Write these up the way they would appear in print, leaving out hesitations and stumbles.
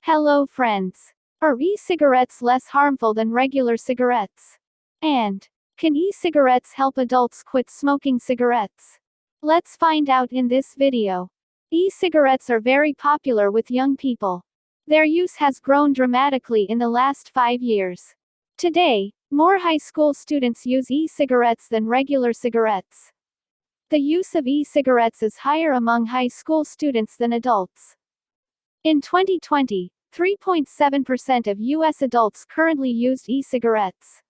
Hello friends. Are e-cigarettes less harmful than regular cigarettes? And can e-cigarettes help adults quit smoking cigarettes? Let's find out in this video. E-cigarettes are very popular with young people. Their use has grown dramatically in the last 5 years. Today, more high school students use e-cigarettes than regular cigarettes. The use of e-cigarettes is higher among high school students than adults. In 2020, 3.7% of U.S. adults currently used e-cigarettes.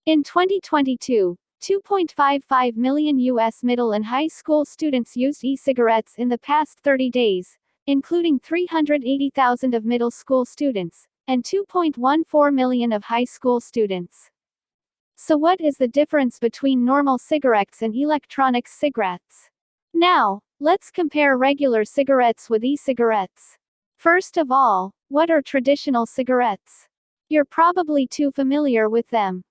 In 2022, 2.55 million U.S. middle and high school students used e-cigarettes in the past 30 days, including 380,000 of middle school students, and 2.14 million of high school students. So what is the difference between normal cigarettes and electronic cigarettes? Now, let's compare regular cigarettes with e-cigarettes. First of all, what are traditional cigarettes? You're probably too familiar with them.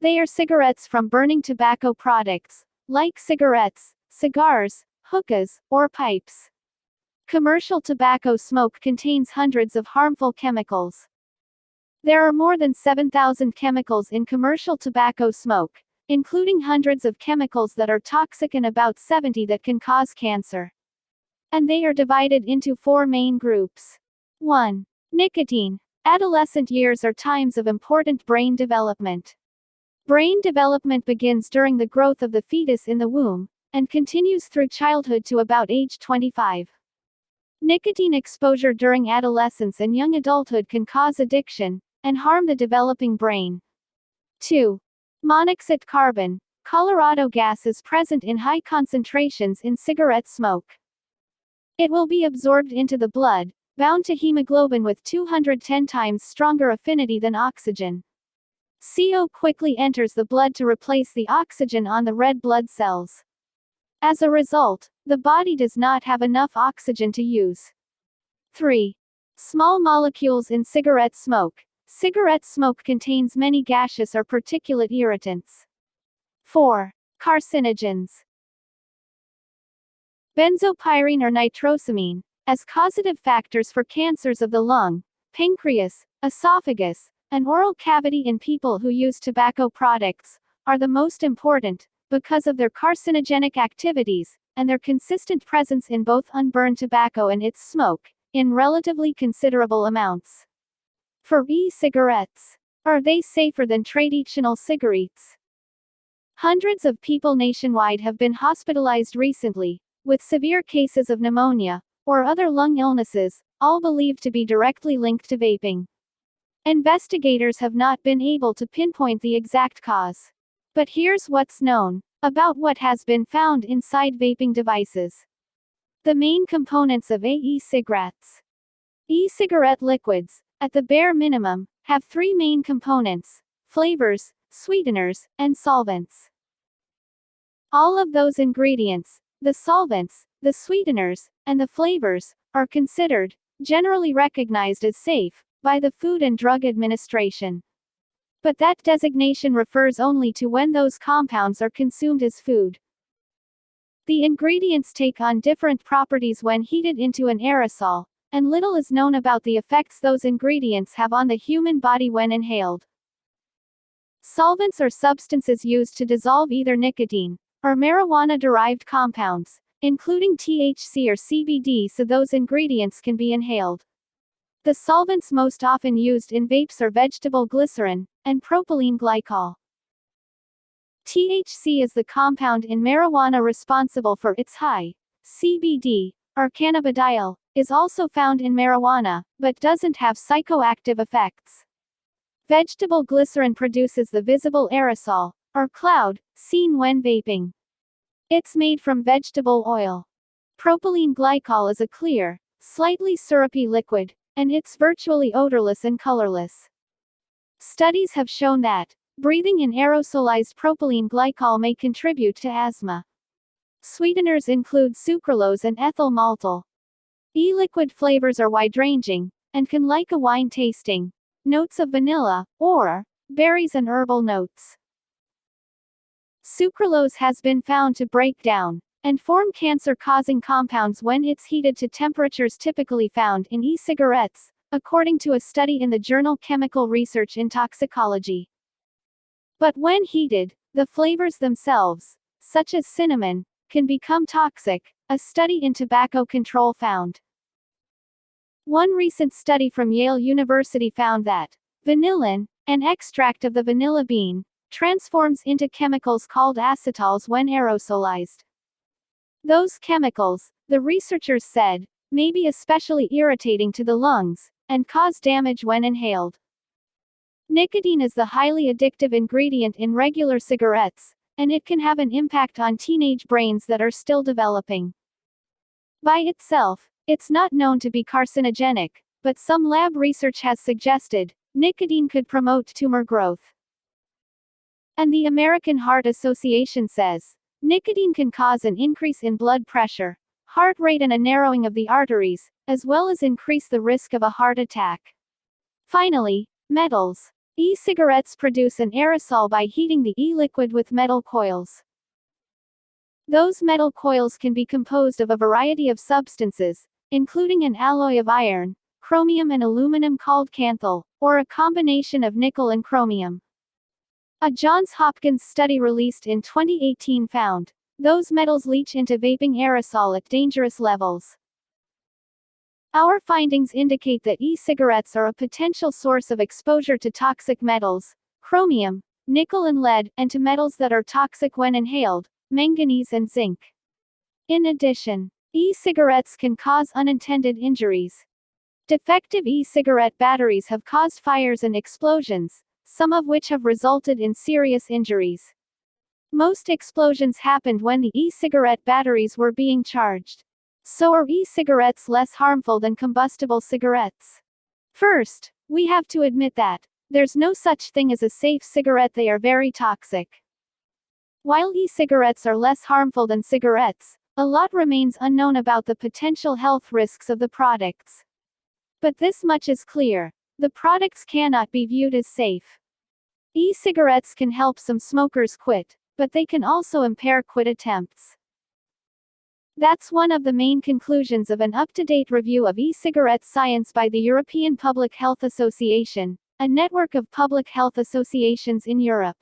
They are cigarettes from burning tobacco products, like cigarettes, cigars, hookahs, or pipes. Commercial tobacco smoke contains hundreds of harmful chemicals. There are more than 7,000 chemicals in commercial tobacco smoke, including hundreds of chemicals that are toxic and about 70 that can cause cancer. And they are divided into 4 main groups. 1. Nicotine. Adolescent years are times of important brain development. Brain development begins during the growth of the fetus in the womb, and continues through childhood to about age 25. Nicotine exposure during adolescence and young adulthood can cause addiction, and harm the developing brain. 2. Monoxide carbon. Colorado gas is present in high concentrations in cigarette smoke. It will be absorbed into the blood, bound to hemoglobin with 210 times stronger affinity than oxygen. CO quickly enters the blood to replace the oxygen on the red blood cells. As a result, the body does not have enough oxygen to use. 3. Small molecules in cigarette smoke. Cigarette smoke contains many gaseous or particulate irritants. 4. Carcinogens. Benzopyrene or nitrosamine, as causative factors for cancers of the lung, pancreas, esophagus, and oral cavity in people who use tobacco products, are the most important, because of their carcinogenic activities, and their consistent presence in both unburned tobacco and its smoke, in relatively considerable amounts. For e-cigarettes, are they safer than traditional cigarettes? Hundreds of people nationwide have been hospitalized recently, with severe cases of pneumonia, or other lung illnesses, all believed to be directly linked to vaping. Investigators have not been able to pinpoint the exact cause. But here's what's known about what has been found inside vaping devices. The main components of e-cigarettes. E-cigarette liquids, at the bare minimum, have 3 main components: flavors, sweeteners, and solvents. All of those ingredients, the solvents, the sweeteners, and the flavors, are considered, generally recognized as safe, by the Food and Drug Administration. But that designation refers only to when those compounds are consumed as food. The ingredients take on different properties when heated into an aerosol, and little is known about the effects those ingredients have on the human body when inhaled. Solvents are substances used to dissolve either nicotine, or marijuana-derived compounds, including THC or CBD, so those ingredients can be inhaled. The solvents most often used in vapes are vegetable glycerin, and propylene glycol. THC is the compound in marijuana responsible for its high. CBD, or cannabidiol, is also found in marijuana, but doesn't have psychoactive effects. Vegetable glycerin produces the visible aerosol, or cloud, seen when vaping. It's made from vegetable oil. Propylene glycol is a clear, slightly syrupy liquid, and it's virtually odorless and colorless. Studies have shown that breathing in aerosolized propylene glycol may contribute to asthma. Sweeteners include sucralose and ethyl maltol. E-liquid flavors are wide-ranging, and can like a wine tasting. Notes of vanilla, or berries and herbal notes. Sucralose has been found to break down and form cancer-causing compounds when it's heated to temperatures typically found in e-cigarettes, according to a study in the journal Chemical Research in Toxicology. But when heated, the flavors themselves, such as cinnamon, can become toxic, a study in tobacco control found. One recent study from Yale University found that vanillin, an extract of the vanilla bean, transforms into chemicals called acetals when aerosolized. Those chemicals, the researchers said, may be especially irritating to the lungs, and cause damage when inhaled. Nicotine is the highly addictive ingredient in regular cigarettes, and it can have an impact on teenage brains that are still developing. By itself, it's not known to be carcinogenic, but some lab research has suggested nicotine could promote tumor growth. And the American Heart Association says nicotine can cause an increase in blood pressure, heart rate, and a narrowing of the arteries, as well as increase the risk of a heart attack. Finally, metals. E-cigarettes produce an aerosol by heating the e-liquid with metal coils. Those metal coils can be composed of a variety of substances, including an alloy of iron, chromium and aluminum called kanthal, or a combination of nickel and chromium. A Johns Hopkins study released in 2018 found those metals leach into vaping aerosol at dangerous levels. Our findings indicate that e-cigarettes are a potential source of exposure to toxic metals, chromium, nickel and lead, and to metals that are toxic when inhaled, manganese and zinc. In addition, e-cigarettes can cause unintended injuries. Defective e-cigarette batteries have caused fires and explosions, some of which have resulted in serious injuries. Most explosions happened when the e-cigarette batteries were being charged. So are e-cigarettes less harmful than combustible cigarettes? First, we have to admit that there's no such thing as a safe cigarette. They are very toxic. While e-cigarettes are less harmful than cigarettes, a lot remains unknown about the potential health risks of the products. But this much is clear: the products cannot be viewed as safe. E-cigarettes can help some smokers quit, but they can also impair quit attempts. That's one of the main conclusions of an up-to-date review of e-cigarette science by the European Public Health Association, a network of public health associations in Europe.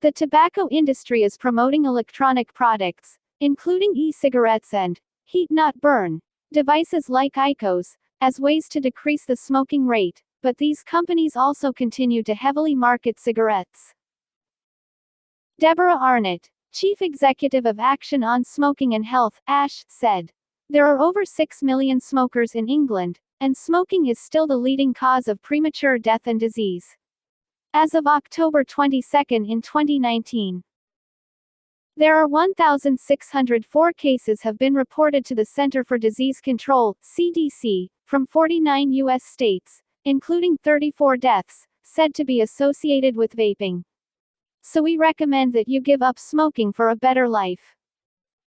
The tobacco industry is promoting electronic products, including e-cigarettes and heat-not-burn devices like IQOS, as ways to decrease the smoking rate, but these companies also continue to heavily market cigarettes. Deborah Arnott, Chief Executive of Action on Smoking and Health, ASH, said, "There are over 6 million smokers in England, and smoking is still the leading cause of premature death and disease." As of October 22 in 2019, there are 1,604 cases have been reported to the Center for Disease Control, CDC, from 49 U.S. states, including 34 deaths, said to be associated with vaping. So we recommend that you give up smoking for a better life.